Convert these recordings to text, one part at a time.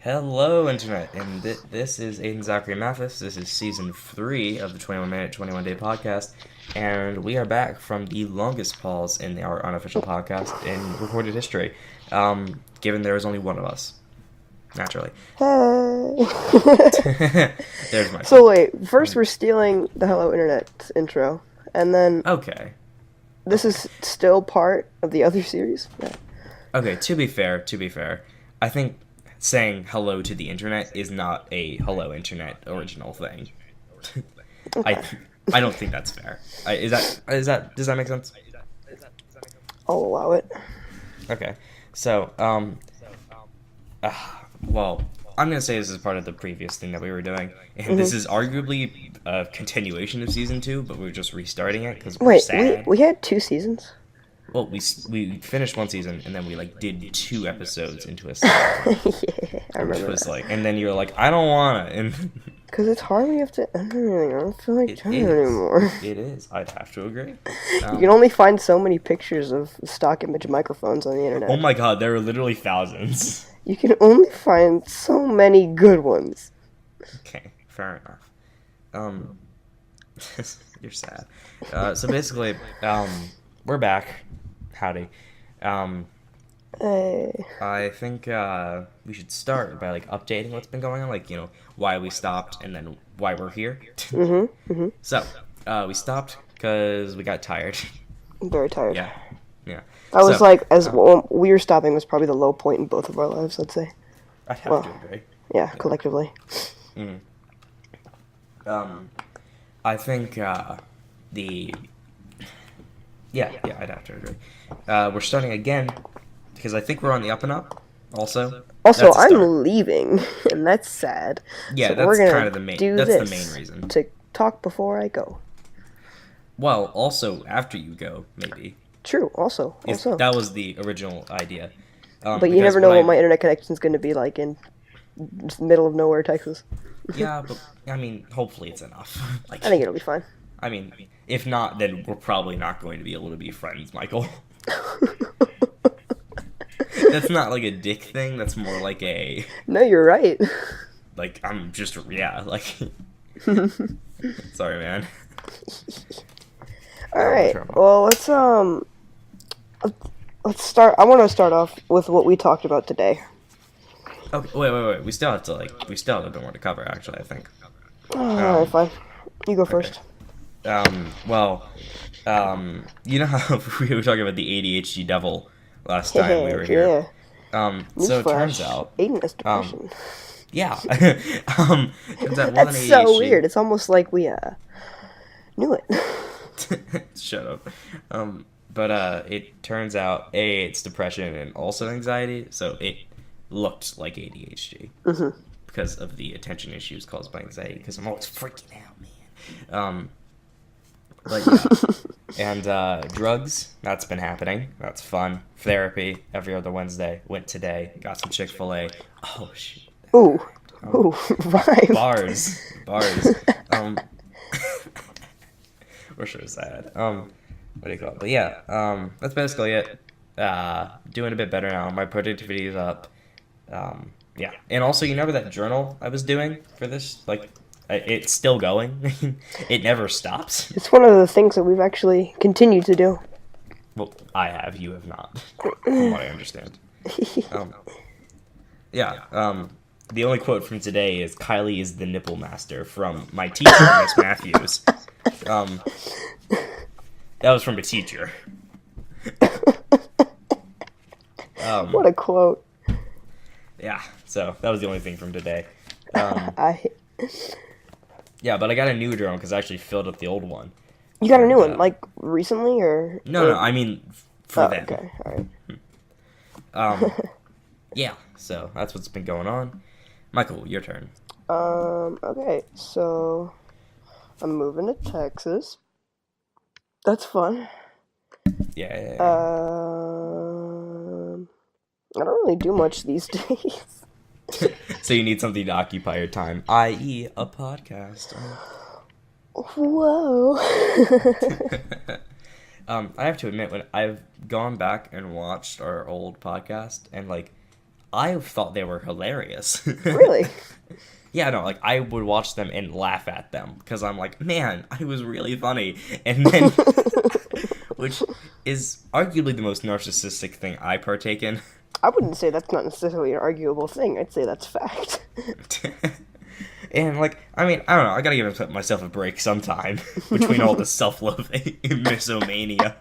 Hello, Internet, and this is Aiden Zachary Mathis. This is season 3 of the 21 Minute, 21 Day podcast, and we are back from the longest pause in our unofficial podcast in recorded history, given there is only one of us, naturally. Hey. There's my So wait, first we're stealing the Hello Internet intro, and then Okay. this is still part of the other series? Yeah. Okay, to be fair, I think saying hello to the internet is not a hello internet original thing. Okay. I don't think that's fair. Does that make sense? I'll allow it. Okay. So, well, I'm gonna say this is part of the previous thing that we were doing, and this is arguably a continuation of season 2, but we're just restarting it because we're Wait, sad. we had 2 seasons? Well, we finished one season and then we did 2 episodes into a season, Yeah, I which remember was that. and then you're like, I don't wanna, and Because it's hard when you have to end everything. I don't feel like it doing it is. anymore. It is. I'd have to agree. You can only find so many pictures of stock image microphones on the internet. Oh my god, there are literally thousands. You can only find so many good ones. Okay, fair enough. You're sad. So basically, we're back. Howdy. Hey. I think we should start by updating what's been going on, why we stopped and then why we're here. So, we stopped because we got tired. I'm very tired. Yeah. I was So, well, we were stopping was probably the low point in both of our lives, I'd say. I'd have well, to agree. Yeah, collectively. I think I'd have to agree. We're starting again because I think we're on the up and up. Also, Also, That's a start. I'm leaving, and that's sad. Yeah, So that's we're gonna kind of the main. do That's this the main reason. to talk before I go. Well, also after you go, maybe. True. Also. That was the original idea. But you because never know when what my internet connection's going to be like in middle of nowhere, Texas. Yeah, but I mean, hopefully it's enough. I think it'll be fine. I mean, if not, then we're probably not going to be able to be friends, Michael. That's not like a dick thing. That's more like a No, you're right. I'm just Sorry, man. All right. Well, let's start. I want to start off with what we talked about today. Okay, wait. We still have a bit more to cover. Actually, I think. All right, fine. You go first. Well, you know how we were talking about the ADHD devil last time we were here. Yeah. So it Newsflash, turns out, Aiden has depression. yeah. Turns out one That's so ADHD weird. It's almost like we knew it. Shut up. But it turns out it's depression and also anxiety, so it looked like ADHD because of the attention issues caused by anxiety. Because I'm always freaking out, man. But yeah, and drugs. That's been happening. That's fun. Therapy every other Wednesday. Went today. Got some Chick-fil-A. Oh shit. Ooh, rhyme. Bars. We're so sad. What do you call it? But yeah, that's basically it. Doing a bit better now. My productivity is up. Yeah. And also, you remember that journal I was doing for this? It's still going. It never stops. It's one of the things that we've actually continued to do. Well, I have. You have not. From what I understand. Yeah. The only quote from today is Kylie is the nipple master from my teacher, Miss Matthews. That was from a teacher. What a quote. Yeah, so that was the only thing from today. Yeah, but I got a new journal because I actually filled up the old one. You got a new one, like recently, or? No, I mean for them. Okay, all right. Yeah, so that's what's been going on. Michael, your turn. Okay, so I'm moving to Texas. That's fun. Yeah. I don't really do much these days. So you need something to occupy your time, i.e. a podcast. Whoa. I have to admit, when I've gone back and watched our old podcast, and I thought they were hilarious. Really? Yeah, no, like I would watch them and laugh at them because I'm like, man, I was really funny, and then, which is arguably the most narcissistic thing I partake in. I wouldn't say that's not necessarily an arguable thing. I'd say that's fact. And like, I mean, I don't know. I gotta give myself a break sometime between all the self-loathing and misomania.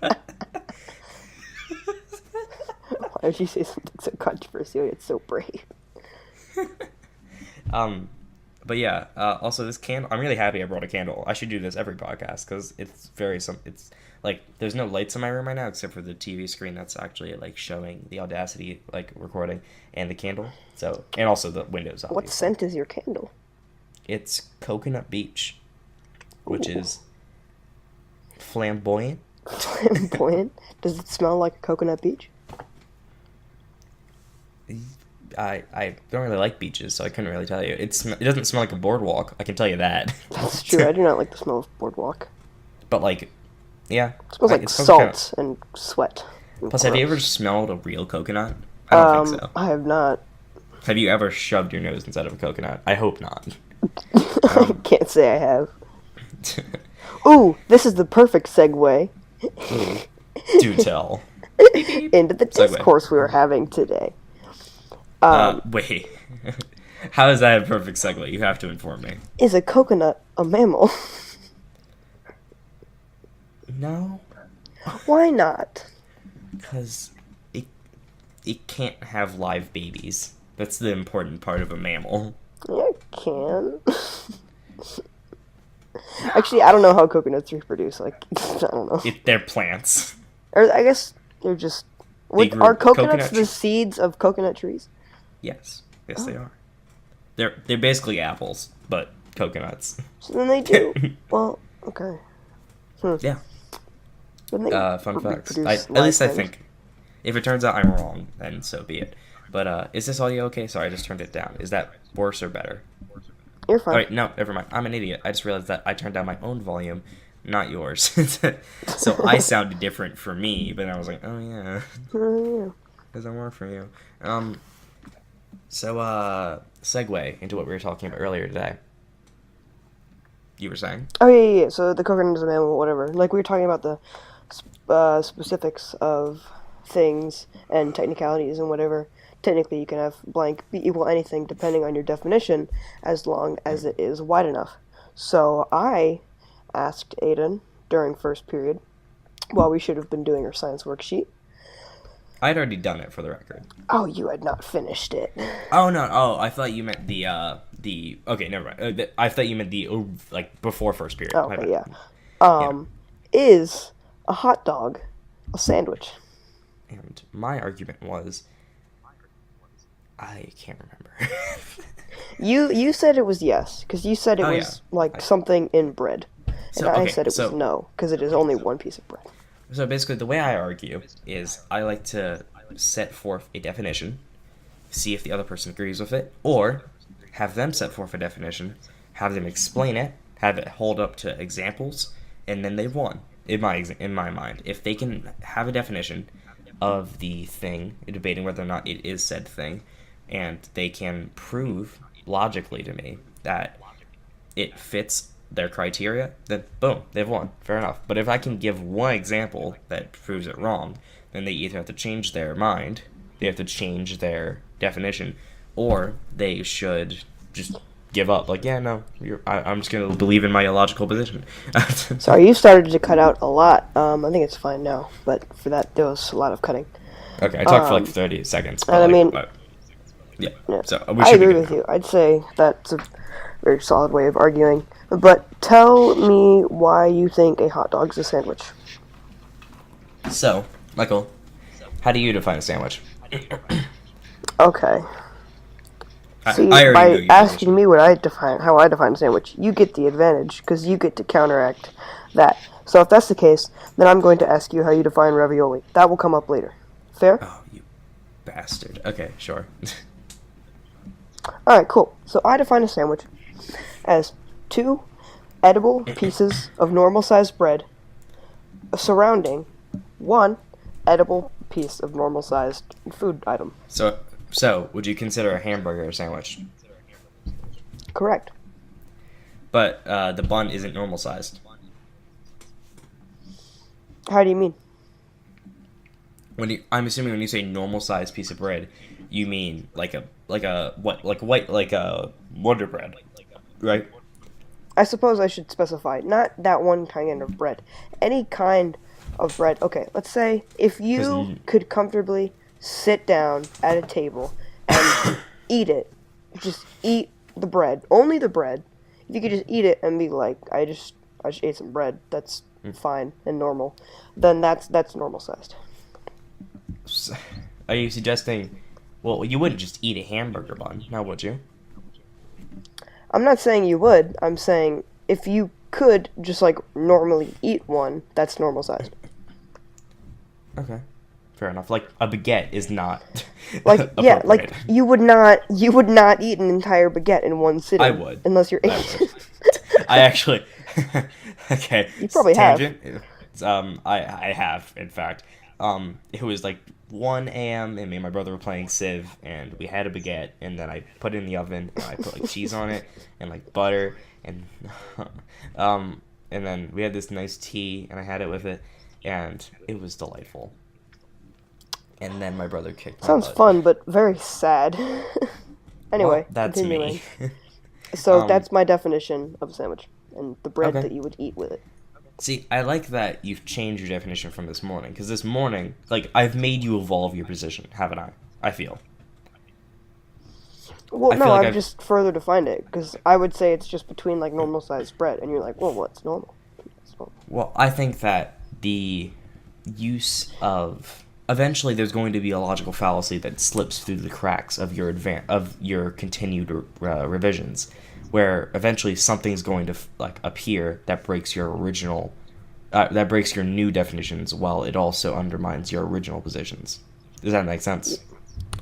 Why would you say something so controversial yet so brave? But yeah. Also, this candle. I'm really happy I brought a candle. I should do this every podcast because it's It's like there's no lights in my room right now except for the TV screen that's actually like showing the Audacity like recording and the candle. So and also the windows. Obviously. What scent is your candle? It's Coconut Beach, which Ooh. is flamboyant. Flamboyant? Does it smell like a coconut beach? I don't really like beaches, so I couldn't really tell you. It doesn't smell like a boardwalk. I can tell you that. That's true. I do not like the smell of boardwalk. But like, yeah, It smells like it smells salt and sweat. And Plus, have you gross. ever smelled a real coconut? I don't think so. I have not. Have you ever shoved your nose inside of a coconut? I hope not. I can't say I have. Ooh, this is the perfect segue Do tell. into the Segue. discourse we were having today. Wait. How is that a perfect segue? You have to inform me. Is a coconut a mammal? No, Why not? because it can't have live babies. That's the important part of a mammal. Yeah, it can. Actually, I don't know how coconuts reproduce. Like, I don't know. They're plants. Or I guess they're just. grew Are coconuts coconut the trees. seeds of coconut trees? Yes, they Oh. are. They're basically apples, but coconuts. So then they do. Well, okay. Yeah. Then they Fun facts. reproduce At least I live things. think. If it turns out I'm wrong, then so be it. But is this audio okay? Sorry, I just turned it down. Is that worse or better? You're fine. Alright, no, never mind. I'm an idiot. I just realized that I turned down my own volume, not yours. So I sounded different for me, but I was like, oh yeah, Yeah. doesn't work for you. Segue into what we were talking about earlier today. You were saying? Oh yeah. So the coconut is a mammal, whatever. Like we were talking about the specifics of things and technicalities and whatever. Technically, you can have blank be equal anything depending on your definition, as long as it is wide enough. So I asked Aiden during first period, while we should have been doing our science worksheet. I'd already done it for the record. Oh, you had not finished it. Oh no! Oh, I thought you meant the. Okay, never mind. I thought you meant the like before first period. Oh, My okay, bad. yeah. Is a hot dog a sandwich? And my argument was, I can't remember. You said it was yes, because you said it Oh, was like something in bread. And I said it was no, because it is only one piece of bread. So basically, the way I argue is I like to set forth a definition, see if the other person agrees with it, or have them set forth a definition, have them explain it, have it hold up to examples, and then they've won. In my mind, if they can have a definition of the thing, debating whether or not it is said thing, and they can prove logically to me that it fits their criteria, then boom, they've won. Fair enough. But if I can give one example that proves it wrong, then they either have to change their mind, they have to change their definition, or they should just give up. Like, yeah, no, I'm just going to believe in my illogical position. Sorry, you started to cut out a lot. I think it's fine now, but for that, there was a lot of cutting. Okay, I talked for like 30 seconds. But and I like, mean, yeah, yeah, so we I should be agree good with now. you. I'd say that's a very solid way of arguing. But tell me why you think a hot dog is a sandwich. So, Michael, how do you define a sandwich? Okay. See, I already know by your asking me how I define a sandwich, you get the advantage, because you get to counteract that. So if that's the case, then I'm going to ask you how you define ravioli. That will come up later. Fair? Oh, you bastard. Okay, sure. Alright, cool. So I define a sandwich as 2 edible pieces of normal-sized bread surrounding 1 edible piece of normal-sized food item. So, So, would you consider a hamburger a sandwich? Correct. But the bun isn't normal sized. How do you mean? I'm assuming when you say normal sized piece of bread, you mean like a Wonder Bread, right? I suppose I should specify, not that one kind of bread. Any kind of bread. Okay, let's say if you could comfortably sit down at a table and eat it, just eat the bread, only the bread. If you could just eat it and be like, I just ate some bread, that's fine and normal, then that's normal sized. Are you suggesting? Well, you wouldn't just eat a hamburger bun, now would you? I'm not saying you would. I'm saying if you could just like normally eat one, that's normal sized. Okay, fair enough. Like a baguette is not Like yeah, like appropriate. you would not eat an entire baguette in one sitting. I would. Unless you're I would. I actually. Okay. You probably have. Tangent. I have, in fact. It was like 1 a.m. and me and my brother were playing Civ, and we had a baguette, and then I put it in the oven, and I put like cheese on it, and like butter, and and then we had this nice tea, and I had it with it, and it was delightful. And then my brother kicked my Sounds butt. fun, but very sad. Anyway, Well, that's continuing. me. So that's my definition of a sandwich, and the bread Okay. that you would eat with it. See, I like that you've changed your definition from this morning, because this morning, like, I've made you evolve your position, haven't I? I feel. Well, I no, feel like I've I've- just further defined it because I would say it's just between like normal sized bread, and you're like, well, what's normal? It's normal. Well, I think that the use of eventually there's going to be a logical fallacy that slips through the cracks of your continued revisions, where eventually something's going to like appear that breaks your original, that breaks your new definitions, while it also undermines your original positions. Does that make sense?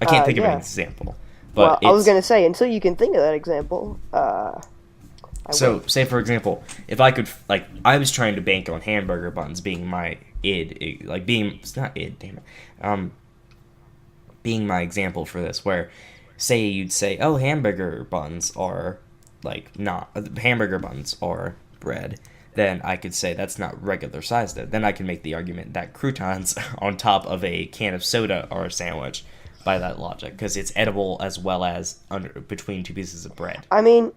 I can't think of yeah. an example, Well, but I was it's- gonna say until you can think of that example. So, say for example, if I could, like, I was trying to bank on hamburger buns being my like being, it's not damn it, being my example for this, where, say you'd say, oh, hamburger buns are, like, not, hamburger buns are bread, then I could say that's not regular sized. Then I can make the argument that croutons on top of a can of soda are a sandwich, by that logic, because it's edible as well as between two pieces of bread. I mean,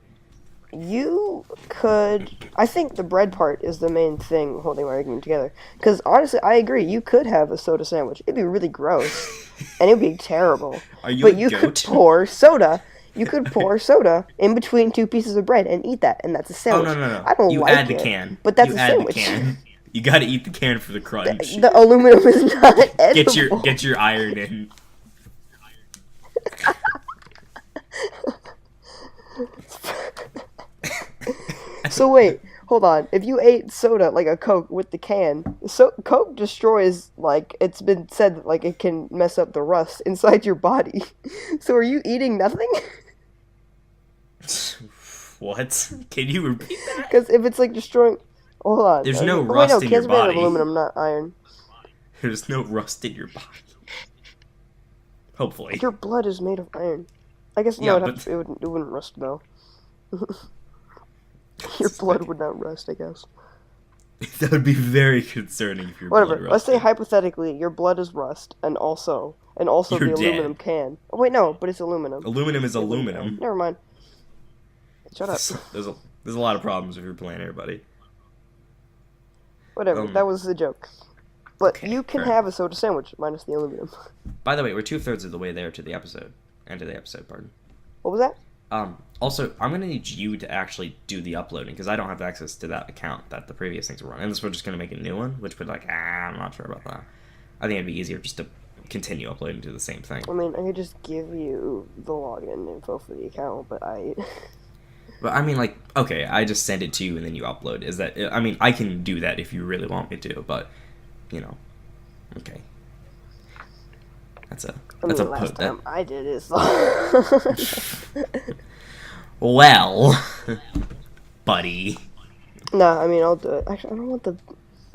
you could. I think the bread part is the main thing holding my argument together. Because honestly, I agree. You could have a soda sandwich. It'd be really gross, and it'd be terrible. Are you but a you could goat? pour soda. You could pour soda in between two pieces of bread and eat that, and that's a Oh, sandwich. no. I don't You like add the it, can. but that's you a add sandwich. the can. You gotta eat the can for the crunch. The aluminum is not edible. Get your iron in. So wait, hold on. If you ate soda like a Coke with the can, Coke destroys, like, it's been said that, like, it can mess up the rust inside your body. So are you eating nothing? What? Can you repeat that? Because if it's like destroying, hold on. There's no Wait, rust in your cans are made of body. aluminum, not iron. There's no rust in your body. Hopefully. Your blood is made of iron. I guess Yeah, no, but- it wouldn't rust though. Your blood would not rust, I guess. That would be very concerning if your Whatever. blood Let's say rusted. hypothetically your blood is rust, and also You're the dead. aluminum can. Oh wait, no, but it's aluminum. Aluminum is aluminum. Never mind. Shut up. There's a lot of problems if you're playing everybody. Whatever. Um, That was the joke. But okay, you can fair. have a soda sandwich minus the aluminum. By the way, we're 2/3 of the way there to the episode. End of the episode, pardon. What was that? Also, I'm gonna need you to actually do the uploading because I don't have access to that account that the previous things were on. Unless we're just gonna make a new one, which would I'm not sure about that. I think it'd be easier just to continue uploading to the same thing. I mean, I could just give you the login info for the account, but But I mean, like, okay, I just send it to you and then you upload. Is that? I mean, I can do that if you really want me to, but okay. That's a last time I did it. So. Well, buddy. No, I mean, I'll do it. Actually, I don't want the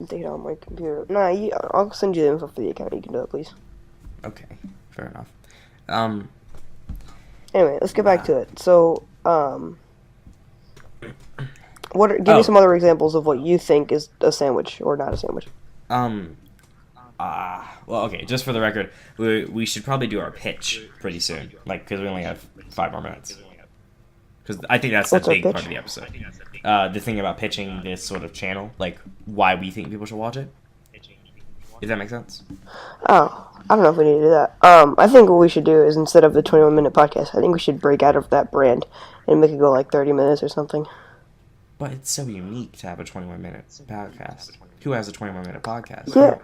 data on my computer. Nah, I'll send you the info for the account. You can do it, please. Okay, fair enough. Anyway, let's get back to it. So, give me some other examples of what you think is a sandwich or not a sandwich. Well, okay, just for the record, we should probably do our pitch pretty soon, like, because we only have 5 more minutes. Because I think that's What's a our big pitch? part of the episode. The thing about pitching this sort of channel, like, why we think people should watch it. If that makes sense. Oh, I don't know if we need to do that. I think what we should do is instead of the 21-minute podcast, I think we should break out of that brand and make it go like 30 minutes or something. But it's so unique to have a 21-minute podcast. Who has a 21-minute podcast? Yeah.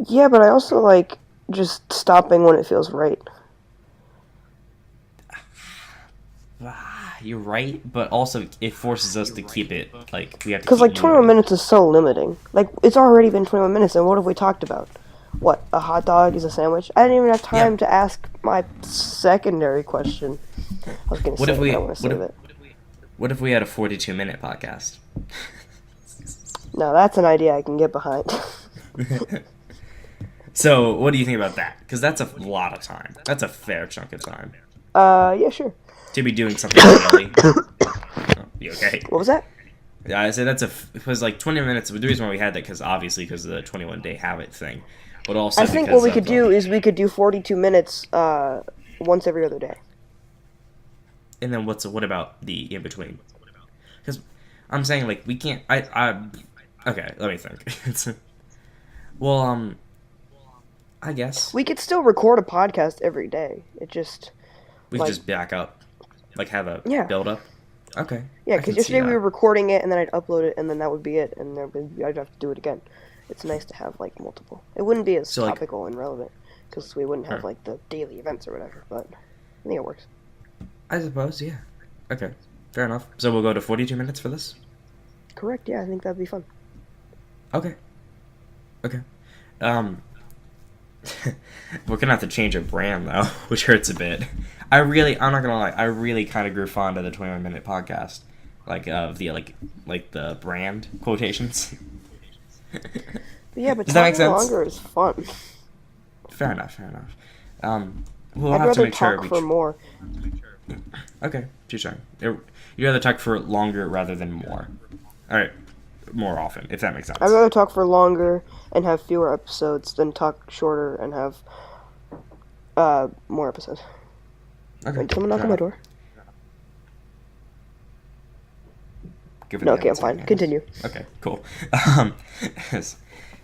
Yeah, but I also like just stopping when it feels right. You're right, but also it forces us to keep it, like, we have to Because, keep like, 21 moving. minutes is so limiting. Like, it's already been 21 minutes, and what have we talked about? What, a hot dog is a sandwich? I didn't even have time to ask my secondary question. I was going to say it, but I want to save it. What if we had a 42-minute podcast? No, that's an idea I can get behind. So, what do you think about that? Because that's a lot of time. That's a fair chunk of time. Yeah, sure. To be doing something daily. Oh, you okay? What was that? Yeah, I said it was like 20 minutes. The reason why we had that, because of the 21-day habit thing. But also I think what we could do is we could do 42 minutes once every other day. And then what about the in-between? Because I'm saying, like, we can't... Okay, let me think. Well, I guess... We could still record a podcast every day. It just... We could just back up. Like, have a build-up. Okay. Yeah, I because can see yesterday we that. were recording it, and then I'd upload it, and then that would be it, and I'd have to do it again. It's nice to have, like, multiple. It wouldn't be as topical and relevant, because we wouldn't have, like, the daily events or whatever, but I think it works. I suppose, yeah. Okay, fair enough. So we'll go to 42 minutes for this? Correct, yeah, I think that'd be fun. Okay. We're gonna have to change our brand, though, which hurts a bit. I'm not gonna lie, I really kind of grew fond of the 21-minute podcast. Like, of the, like the brand quotations. But yeah, but Does that make talking sense? longer is fun. Fair enough. We'll I'd have to rather make sure talk for more. Okay, touche. You'd rather talk for longer rather than more. Alright, more often, if that makes sense. I'd rather talk for longer and have fewer episodes than talk shorter and have more episodes. Okay. Wait, did someone knock on my door? Give it No, a okay, I'm second, fine. I guess. Continue. Okay, cool.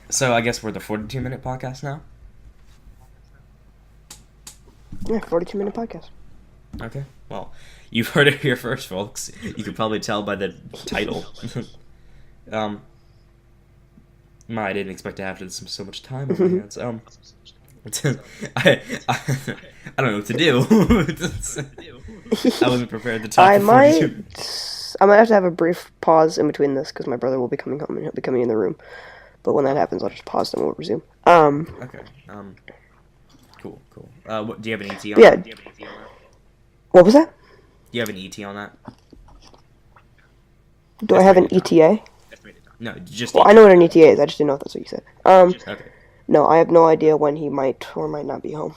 So I guess we're the 42-minute podcast now? Yeah, 42-minute podcast. Okay, well, you've heard it here first, folks. You could probably tell by the title. I didn't expect to have so much time on my hands. I don't know what to do. I wasn't prepared to talk I for 42 might minutes. have to have a brief pause in between this because my brother will be coming home and he'll be coming in the room. But when that happens, I'll just pause and we'll resume. Okay. Cool. Do you have an ET on Yeah. that? What was that? Do you have an ET on that? Do I have an ETA? No, just Well, I know what an ETA is. I just didn't know if that's what you said. Okay. No, I have no idea when he might or might not be home.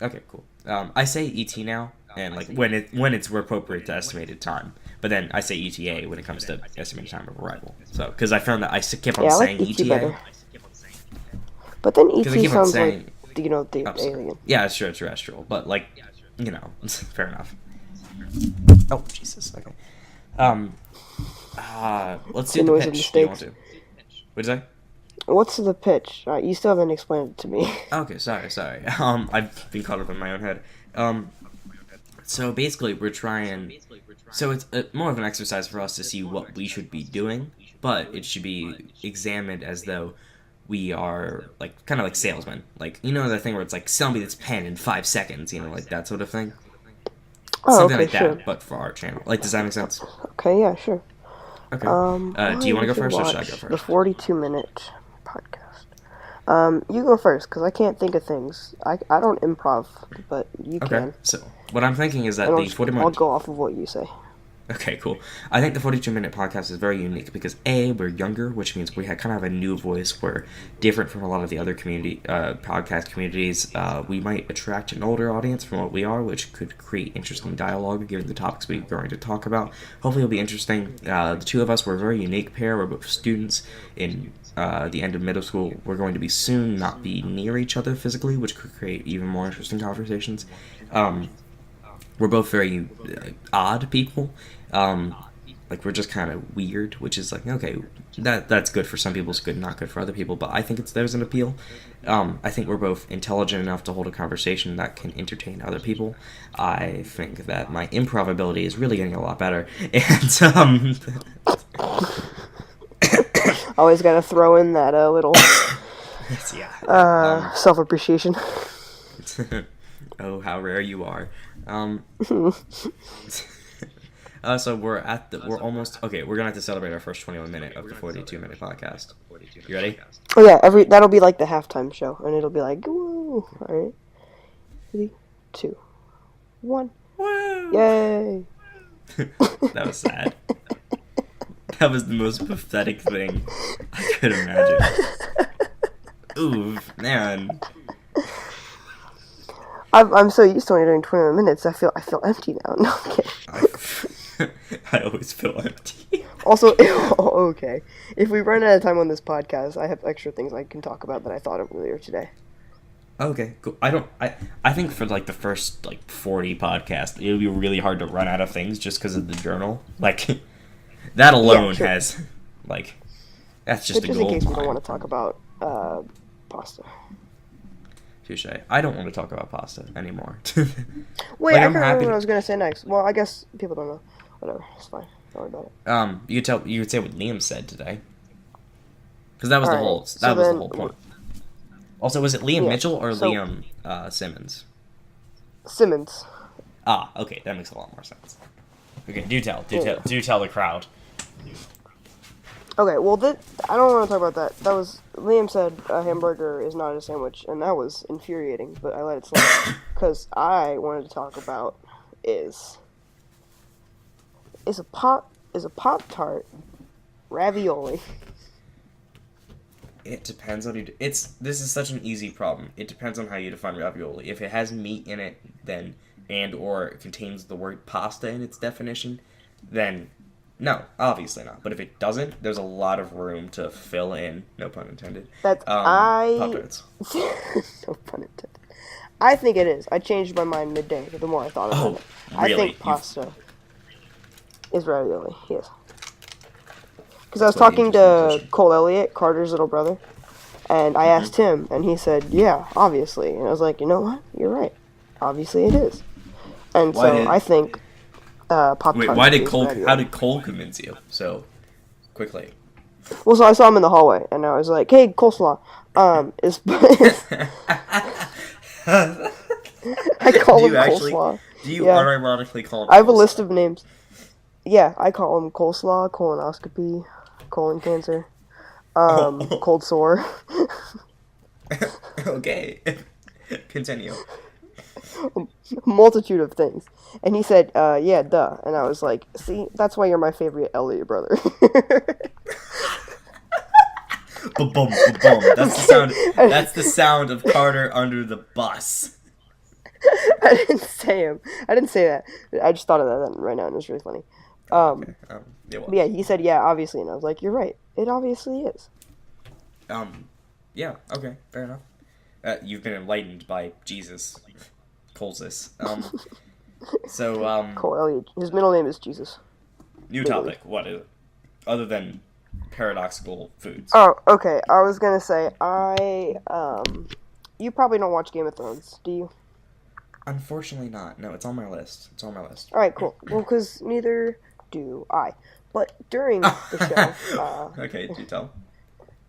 Okay, cool. I say ET now, and like when it's appropriate to estimated time. But then I say ETA when it comes to estimated time of arrival. So, because I found that I kept on Yeah, I like saying ET ETA. better. But then ET 'Cause I keep on sounds saying- like, the Oh, sorry. alien. Yeah, it's true, terrestrial, but like, fair enough. Oh Jesus. Okay. Let's do The the noise of pitch. Do you want mistakes. to? What'd you say? What's the pitch? You still haven't explained it to me. Okay, sorry. I've been caught up in my own head. So basically, we're trying. So it's more of an exercise for us to see what we should be doing, but it should be examined as though we are like kind of like salesmen. Like the thing where it's like sell me this pen in 5 seconds, like that sort of thing. Oh, Something okay, like that, sure. but for our channel. Like, does that make sense? Okay, yeah, sure. Okay. Do you want to go first, or should I go The first? 42-minute podcast. You go first, because I can't think of things. I don't improv, but you Okay. can. So what I'm thinking is that And the 40 I'll minute. go off of what you say. Okay, cool. I think the 42-minute podcast is very unique because A, we're younger, which means we kind of have a new voice. We're different from a lot of the other podcast communities. We might attract an older audience from what we are, which could create interesting dialogue given the topics we're going to talk about. Hopefully it'll be interesting. The two of us, we're a very unique pair. We're both students in the end of middle school. We're going to be soon not be near each other physically, which could create even more interesting conversations. We're both very odd people. Like, we're just kind of weird, which is like, okay, that's good for some people, it's good, not good for other people, but I think there's an appeal. I think we're both intelligent enough to hold a conversation that can entertain other people. I think that my improv ability is really getting a lot better, and, Always gotta throw in that little yeah. self-appreciation. Oh, how rare you are. So we're almost, okay, we're gonna have to celebrate our first 21 minute of the 42-minute podcast. You ready? Oh yeah, that'll be like the halftime show, and it'll be like, woo! Alright. 3, 2, 1. Woo! Yay! That was sad. That was the most pathetic thing I could imagine. Ooh, man. I'm so used to only doing 21 minutes. I feel empty now. No, I'm kidding. I always feel empty. Also, okay. If we run out of time on this podcast, I have extra things I can talk about that I thought of earlier today. Okay, cool. I think for like the first like 40 podcasts, it'll be really hard to run out of things just because of the journal. Like, that alone has, like, that's just but a just gold in case we mine. don't want to talk about pasta. Touche. I don't want to talk about pasta anymore. Wait, Like, I I'm can't happy remember to- what I was gonna say next. Well, I guess people don't know. Whatever, it's fine. Don't worry about it. You could say what Liam said today, because that was Alright, the so whole point. Also, was it Liam Yeah, Mitchell or so- Liam Simmons? Simmons. Ah, okay, that makes a lot more sense. Okay, do tell the crowd. Okay, well, I don't want to talk about that. That was Liam said a hamburger is not a sandwich, and that was infuriating. But I let it slide because I wanted to talk about is a Pop-Tart ravioli. It depends on you. This is such an easy problem. It depends on how you define ravioli. If it has meat in it, then or it contains the word pasta in its definition, then no, obviously not. But if it doesn't, there's a lot of room to fill in. No pun intended. Pop-Tarts. No pun intended. I think it is. I changed my mind midday. The more I thought about it, really? I think pasta is ravioli. Yes. Because I was talking to Cole Elliott, Carter's little brother, and I asked him, and he said, "Yeah, obviously." And I was like, "You know what? You're right. Obviously, it is." And I think Pop-Tarts. Wait, why did is Cole? ravioli. How did Cole convince you so quickly? Well, so I saw him in the hallway, and I was like, "Hey, coleslaw, is." I call him coleslaw. Do you Yeah. unironically call him? I have a coleslaw? list of names. Yeah, I call him coleslaw, colonoscopy, colon cancer, cold sore. Okay, continue. Multitude of things. And he said, yeah, duh. And I was like, see, that's why you're my favorite Elliott brother. Ba-bum, ba-bum. That's the sound of Carter under the bus. I didn't say him. I didn't say that. I just thought of that right now, and it was really funny. It was. But yeah, he said, yeah, obviously. And I was like, you're right. It obviously is. Yeah, okay, fair enough. You've been enlightened by Jesus. Colsus. Cole Elliott. His middle name is Jesus. New topic. What is it? Other than paradoxical foods. Oh, okay. I was gonna say, you probably don't watch Game of Thrones, do you? Unfortunately not. No, it's on my list. Alright, cool. Well, because neither do I. But during the show... okay, do tell.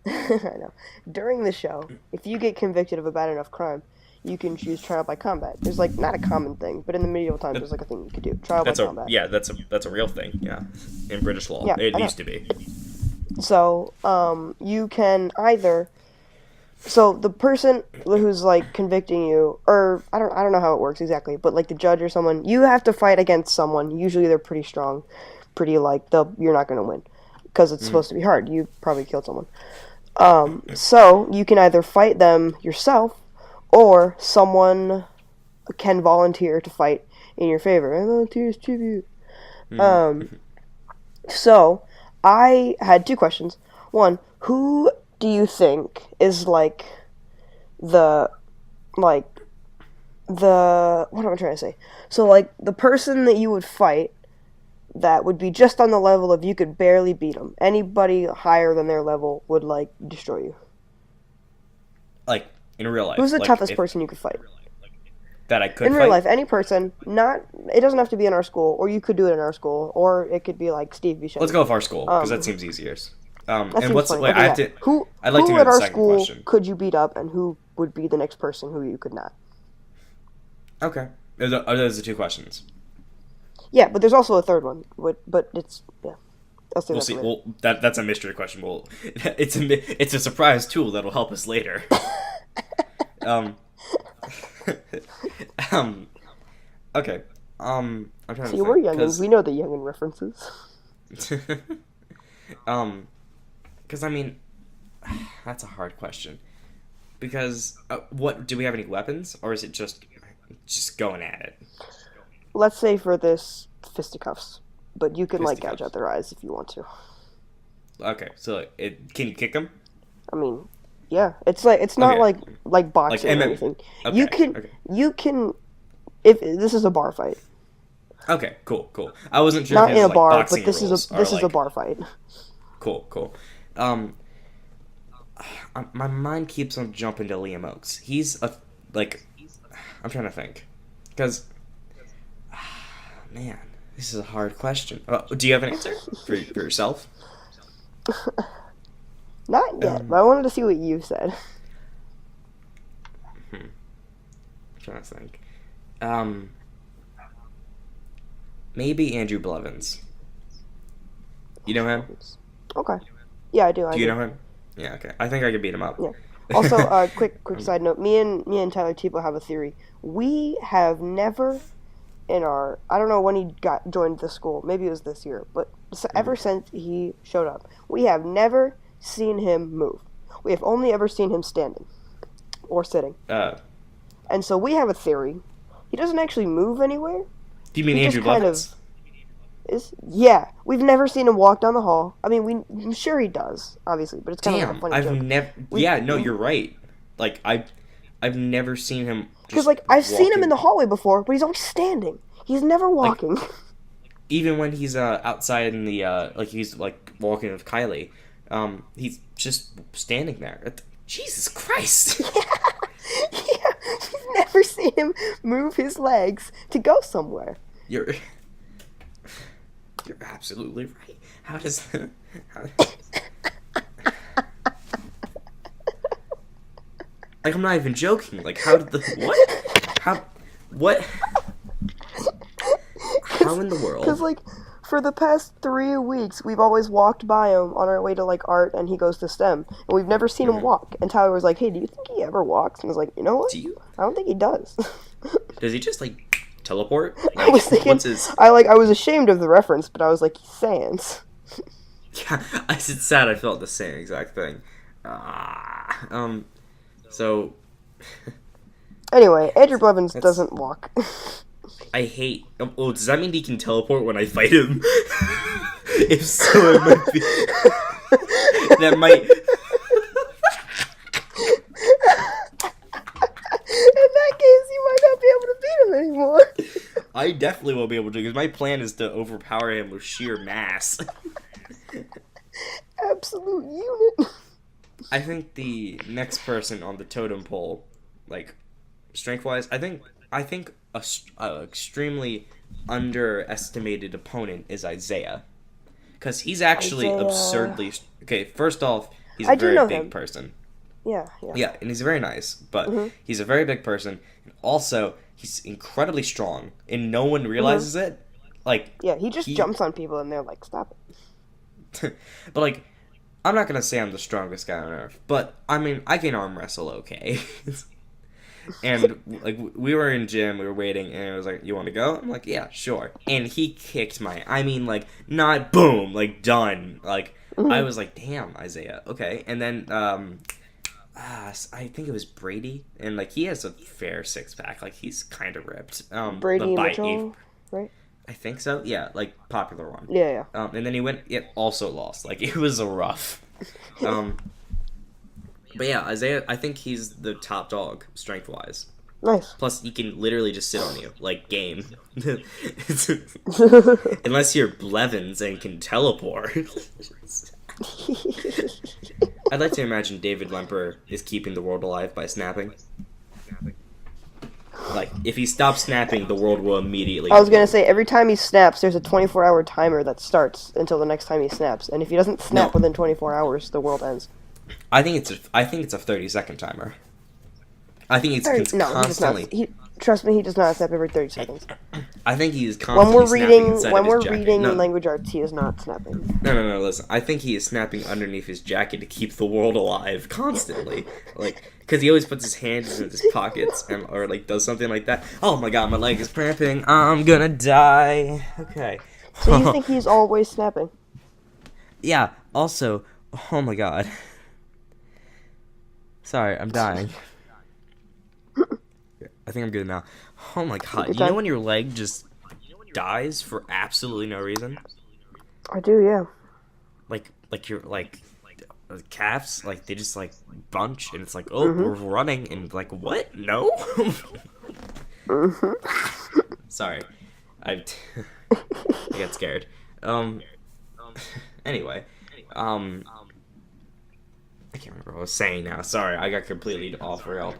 I know. During the show, if you get convicted of a bad enough crime, you can choose trial by combat. There's, like, not a common thing, but in the medieval times, there's, like, a thing you could do. Trial by combat. Yeah, that's a real thing, yeah. In British law. Yeah, It I know. used to be. So, you can either So the person who's like convicting you, or I don't know how it works exactly, but like the judge or someone, you have to fight against someone. Usually they're pretty strong, pretty like you're not gonna win because it's Mm. supposed to be hard. You probably killed someone. So you can either fight them yourself, or someone can volunteer to fight in your favor. And volunteers tribute. Mm. So I had two questions. One, who do you think is the like what am I trying to say? So like the person that you would fight that would be just on the level of you could barely beat them. Anybody higher than their level would like destroy you. Like in real life. Who's the Like toughest if person you could fight? that I could In real fight. life, any person, not it doesn't have to be in our school, or you could do it in our school, or it could be like Steve Buscemi. Let's go with our school because that Um, seems easier. that And seems what's funny. wait? Okay, I yeah. have to. Who I'd like to who know at the our second school question. could you beat up, and who would be the next person who you could not? Okay. Are those the two questions? Yeah, but there's also a third one. But it's yeah. I'll say We'll that see. later. Well, that's a mystery question. Well, it's a surprise tool that'll help us later. um, um, okay. I'm trying to See, we're think youngins. We know the youngin references. because I mean, that's a hard question. Because what do we have any weapons, or is it just going at it? Let's say for this fisticuffs, but you can like gouge Fisticuffs. out their eyes if you want to. Okay, so can you kick them? I mean, yeah, it's not Okay. like boxing or MMA. anything. Okay, okay. You can if this is a bar fight, Okay, cool. I wasn't sure not if in his a like bar, boxing but this rules is a like bar fight. cool. Um, my mind keeps on jumping to Liam Oakes. He's a like, I'm trying to think, because man, this is a hard question. Do you have an answer for yourself? Not yet, but I wanted to see what you said. I'm trying to think. Maybe Andrew Blevins. You know him? Okay. Yeah, I do. Do you know him? Yeah. Okay. I think I could beat him up. Yeah. Also, quick side note. Me and Tyler Tebow have a theory. We have never in our I don't know when he joined the school. Maybe it was this year, but ever since he showed up, we have never seen him move. We have only ever seen him standing or sitting. Do And so we have a theory. He doesn't actually move anywhere. you mean He just Andrew kind Blevins? Yeah, we've never seen him walk down the hall. I mean, I'm sure he does, obviously, but it's kind of like a Damn, funny I've joke. never. Yeah, no, you're right. Like I've never seen him. Because like I've seen him walking- in the hallway before, but he's always standing. He's never walking. even when he's outside in the like he's like walking with Kylie, he's just standing there. Jesus Christ! Yeah, you've never seen him move his legs to go somewhere. You're absolutely right. How does how, like I'm not even joking. Like how did the what how in the world? Because like for the past 3 weeks, we've always walked by him on our way to like art, and he goes to STEM, and we've never seen him walk. And Tyler was like, "Hey, do you think he ever walks?" And I was like, "You know what? Do you? I don't think he does." Does he just like teleport? I Like, was thinking, what's his? I was ashamed of the reference, but I was like, "Sans." Yeah, it's sad. I felt the same exact thing. So Anyway, Andrew Blevins doesn't walk. I hate. Oh, does that mean he can teleport when I fight him? If so, it might be. That might. In that case, you might not be able to beat him anymore. I definitely won't be able to because my plan is to overpower him with sheer mass. Absolute unit. I think the next person on the totem pole, like strength-wise, I think a extremely underestimated opponent is Isaiah, because he's actually Isaiah. absurdly okay. First off, he's I a do very know big him. person. Yeah. Yeah, and he's very nice, but Mhm. he's a very big person, and also he's incredibly strong, and no one realizes it. Like, Yeah, he just He- jumps on people and they're like, "Stop it." but like, I'm not gonna say I'm the strongest guy on earth, but I mean I can arm wrestle okay. And like we were in gym, we were waiting, and it was like, "You want to go?" I'm like, "Yeah, sure." And he kicked I mean, like not boom, like done. Like I was like, "Damn, Isaiah, okay." And then I think it was Brady, and like he has a fair 6-pack, like he's kind of ripped. Brady Mitchell, right? I think so. Yeah, like popular one. Yeah. And then he went. It also lost. Like it was a rough. But yeah, Isaiah, I think he's the top dog strength wise. Nice. Plus, he can literally just sit on you, like game. Unless you're Blevins and can teleport. I'd like to imagine David Lemper is keeping the world alive by snapping. Like, if he stops snapping, the world will immediately... I was gonna say, every time he snaps, there's a 24-hour timer that starts until the next time he snaps. And if he doesn't snap within 24 hours, the world ends. I think it's a 30-second timer. I think it's constantly... Trust me, he does not snap every 30 seconds. I think he is constantly When we're reading language arts, he is not snapping. No, listen. I think he is snapping underneath his jacket to keep the world alive constantly. Like, because he always puts his hands in his pockets or like does something like that. Oh my god, my leg is cramping. I'm gonna die. Okay. So you think he's always snapping? Yeah. Also, oh my god. Sorry, I'm dying. I think I'm good now. Oh my god, you know when your leg just dies for absolutely no reason? I do, yeah. Like your calves, like they just like bunch and it's like, oh, we're running and like what? No? Sorry. I get scared. Anyway. I can't remember what I was saying now. Sorry, I got completely off rail.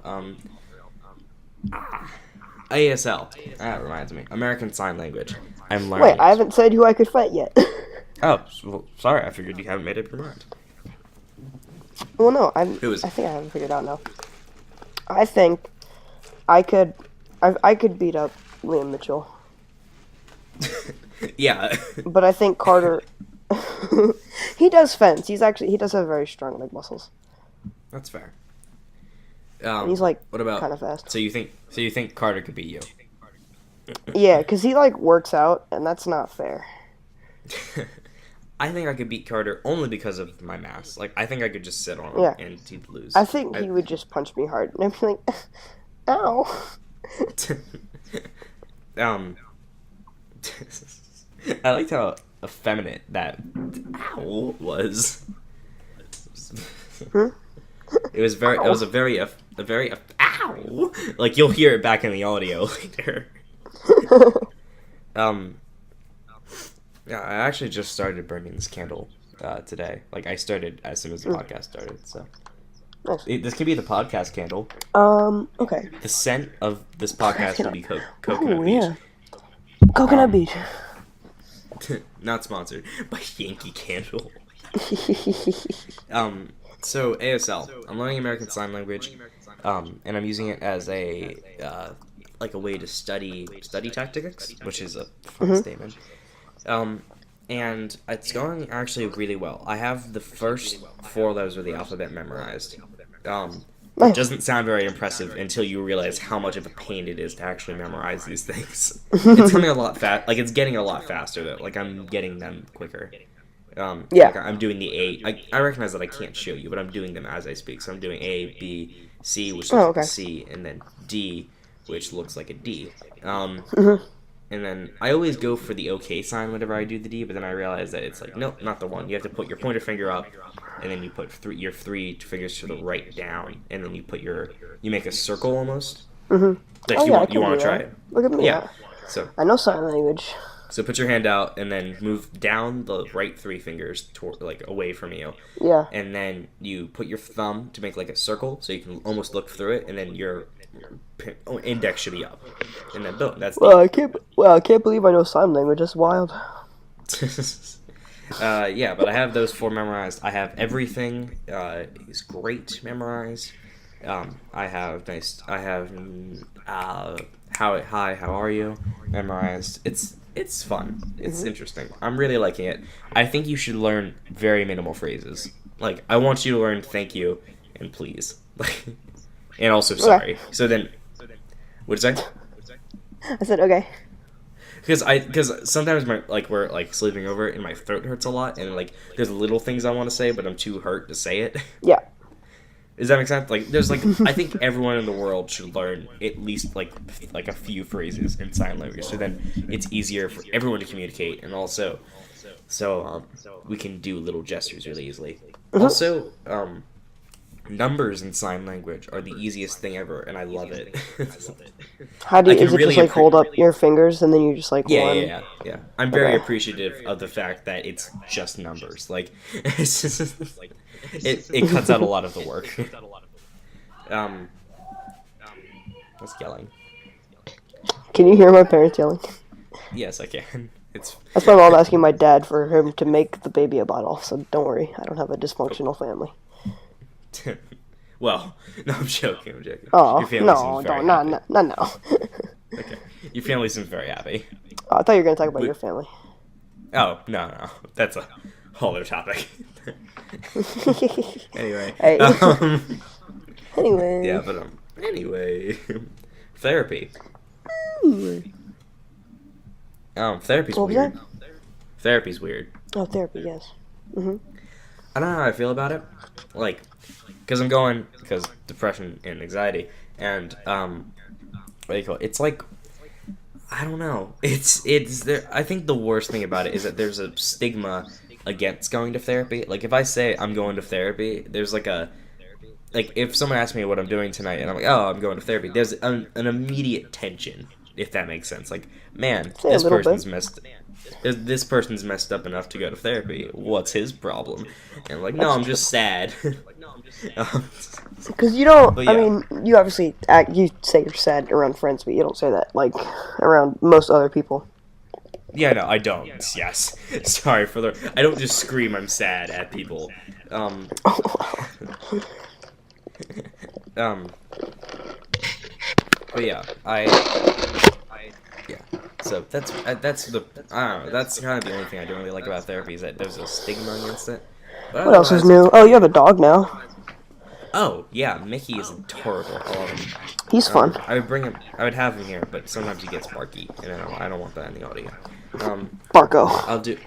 ASL. That reminds me. American Sign Language. I'm learning. Wait, I haven't said who I could fight yet. Oh, well, sorry. I figured you haven't made up your mind. Well, no. I think I haven't figured out now. I think I could beat up Liam Mitchell. Yeah. But I think Carter... he does fence. He does have very strong leg muscles. That's fair. And he's like what about kind of fast. So you think Carter could beat you? Yeah, because he like works out, and that's not fair. I think I could beat Carter only because of my mass. Like I think I could just sit on him and he'd lose. I think he would just punch me hard, and I'd be like, "Ow." I liked how effeminate that owl was. It was a very ow. Like you'll hear it back in the audio later. Yeah, I actually just started burning this candle today. Like I started as soon as the podcast started. So nice. This could be the podcast candle. Okay. The scent of this podcast would be Coconut Beach. Yeah. Coconut Beach. Not sponsored by Yankee Candle. So ASL, I'm learning American Sign Language, and I'm using it as a way to study tactics, which is a fun statement. And it's going actually really well. I have the first 4 letters of the alphabet memorized. It doesn't sound very impressive until you realize how much of a pain it is to actually memorize these things. It's coming a lot it's getting a lot faster though. Like I'm getting them quicker. Like I'm doing the A. I recognize that I can't show you, but I'm doing them as I speak. So I'm doing A, B, C, which looks like a C, and then D, which looks like a D. And then I always go for the OK sign whenever I do the D, but then I realize that it's like, nope, not the one. You have to put your pointer finger up, and then you put your 3 fingers to the right down, and then you make a circle almost. Like you want to try it? Look at me. Yeah. So I know sign language. So put your hand out and then move down the right 3 fingers toward, like away from you. Yeah. And then you put your thumb to make like a circle, so you can almost look through it, and then your index should be up. And then boom, that's. I can't believe I know sign language. That's wild. Yeah, but I have those 4 memorized. I have everything is great memorized. I have how are you memorized. It's fun. It's interesting. I'm really liking it. I think you should learn very minimal phrases. Like, I want you to learn thank you and please. And also sorry. Okay. So then, what'd you say? I said okay. Because sometimes we're like sleeping over and my throat hurts a lot, and like there's little things I want to say, but I'm too hurt to say it. Yeah. Does that make sense? Like, there's like I think everyone in the world should learn at least like a few phrases in sign language, so then it's easier for everyone to communicate, and also we can do little gestures really easily. Also, numbers in sign language are the easiest thing ever, and I love it. How do I you, can is it really just like hold up your fingers and then you just like one? Yeah. I'm very Okay. appreciative of the fact that it's just numbers. Like, it's just, it cuts out a lot of the work. What's yelling? Can you hear my parents yelling? Yes, I can. It's That's my mom asking my dad for him to make the baby a bottle. So don't worry, I don't have a dysfunctional family. well, no, I'm joking. Oh Your family no, seems very don't, happy. no. Okay, your family seems very happy. Oh, I thought you were gonna talk about your family. Oh no, that's a whole other topic. Anyway, Hey. Anyway. yeah, but anyway, therapy. Therapy's What was weird. that? Therapy's weird. Oh, therapy. Yes. I don't know how I feel about it. Like, because depression and anxiety, and what do you call it? It's like, I don't know. It's there. I think the worst thing about it is that there's a stigma against going to therapy. Like, if I say I'm going to therapy, there's like if someone asks me what I'm doing tonight, and I'm like, oh, I'm going to therapy, there's an immediate tension, if that makes sense. Like, man, Say a this little person's bit. this person's messed up enough to go to therapy. What's his problem? And I'm like, no, I'm just sad. Because you don't. But I yeah. mean, you obviously you say you're sad around friends, but you don't say that like around most other people. Yeah, no, I don't. Yes. Sorry for the... I don't just scream I'm sad at people. But yeah, yeah. So that's the... I don't know, that's kind of the only thing I don't really like about therapy is that there's a stigma against it. But What else is otherwise, new? Oh, you have a dog now. Oh, yeah, Mickey is adorable. I love him. He's fun. I would have him here, but sometimes he gets barky, and I don't want that in the audio. Barco. I'll do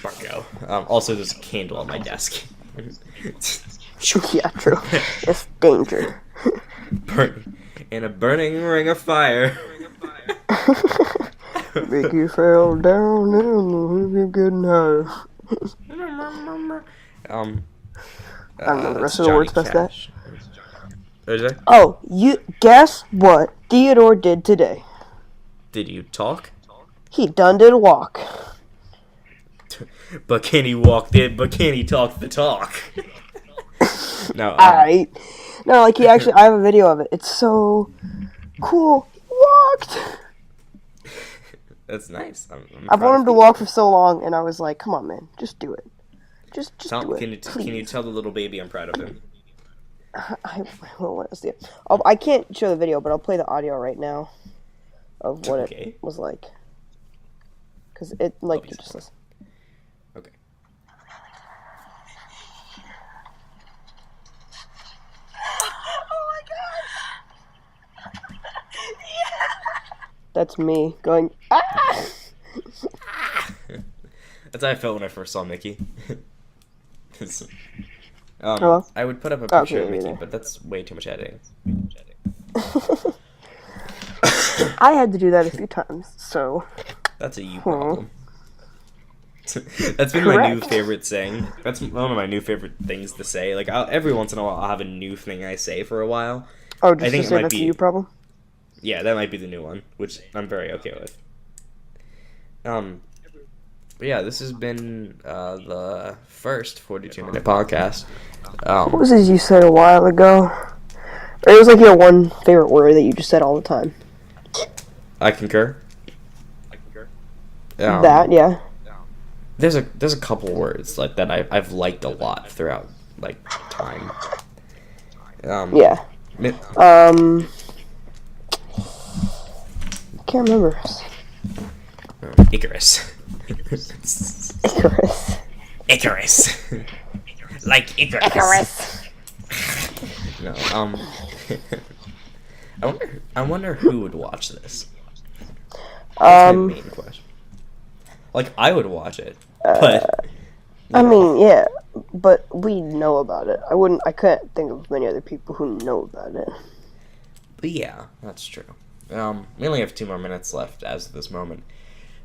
Barco. Also, there's a candle on my desk. Yeah, true. It's danger. In a burning ring of fire. Mickey fell down and we're getting high. I don't know the rest of the words past that. What did you say? Oh, you guess what Theodore did today? Did you talk? He done did a walk. But can he walk it? But can he talk the talk? No. Alright. No, like he actually, I have a video of it. It's so cool. He walked. That's nice. I've wanted him to walk for so long, and I was like, come on, man, just do it. Just do it. Can you please. tell the little baby I'm proud of him? I can't show the video, but I'll play the audio right now of what Okay. it was like. Because it, like, Oh, you just listen. Okay. That's me going, ah! That's how I felt when I first saw Mickey. Hello? I would put up a Oh, picture of okay, Mickey, there. but that's way too much editing. I had to do that a few times, so. That's a you problem. That's been my new Correct. favorite saying. That's one of my new favorite things to say. Like, every once in a while, I'll have a new thing I say for a while. Oh, I just think to it say might that's a be- you problem? Yeah, that might be the new one, which I'm very okay with. But yeah, this has been the first 42-minute podcast. What was it you said a while ago? Or it was like your one favorite word that you just said all the time. I concur. That, yeah. There's a couple words like that I've liked a lot throughout like time. Yeah. mi- Can't remember. Icarus. Icarus. Icarus. like Icarus. No, I wonder who would watch this. That's my main question. Like, I would watch it, but I mean, yeah, but we know about it. I couldn't think of many other people who know about it. But yeah, that's true. We only have 2 more minutes left as of this moment.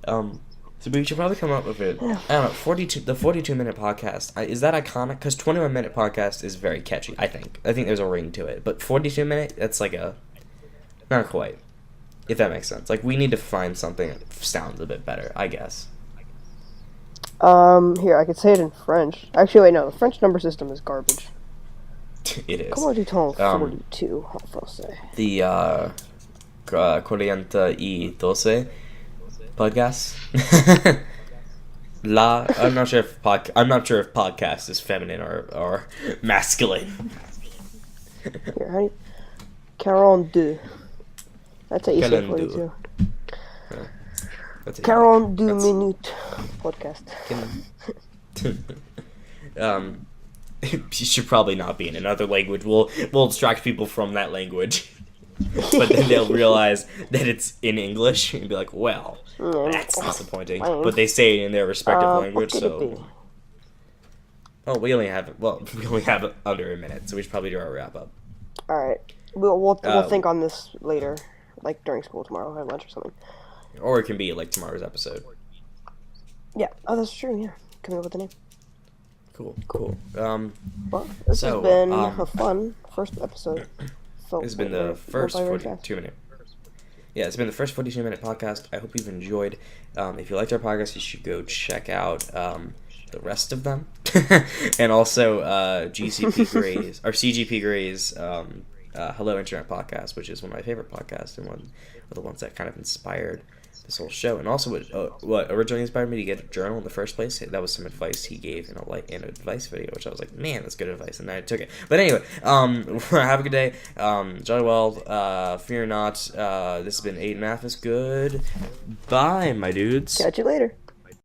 So we should probably come up with it. I don't know, 42-minute podcast. Is that iconic? Because 21-minute podcast is very catchy, I think. I think there's a ring to it. But 42-minute, that's like not quite. If that makes sense. Like, we need to find something that sounds a bit better, I guess. Here, I could say it in French. Actually, wait, no, the French number system is garbage. It is. Comment dit-on 42 en français? The, Corriente y 12 podcast. I'm not sure if podcast is feminine or masculine. Here, how do you... 42. That's how you say 42. 42 minute podcast. You should probably not be in another language. We'll distract people from that language. But then they'll realize that it's in English and be like, well, that's disappointing. But they say it in their respective language, so... Oh, we only have under a minute, so we should probably do our wrap-up. Alright. We'll think on this later, like during school tomorrow, at lunch or something. Or it can be, like, tomorrow's episode. Yeah. Oh, that's true, yeah. Coming up with the name. Cool. Well, this has been a fun first episode. It's been the first 42-minute. Yeah, it's been the first 42-minute podcast. I hope you've enjoyed. If you liked our podcast, you should go check out the rest of them, and also GCP Gray's or CGP Gray's Hello Internet podcast, which is one of my favorite podcasts and one of the ones that kind of inspired this whole show, and also what originally inspired me to get a journal in the first place. That was some advice he gave in an advice video, which I was like, man, that's good advice, and I took it. But anyway, have a good day. Enjoy well. Fear not. This has been Aiden Mathis. Good. Bye, my dudes. Catch you later.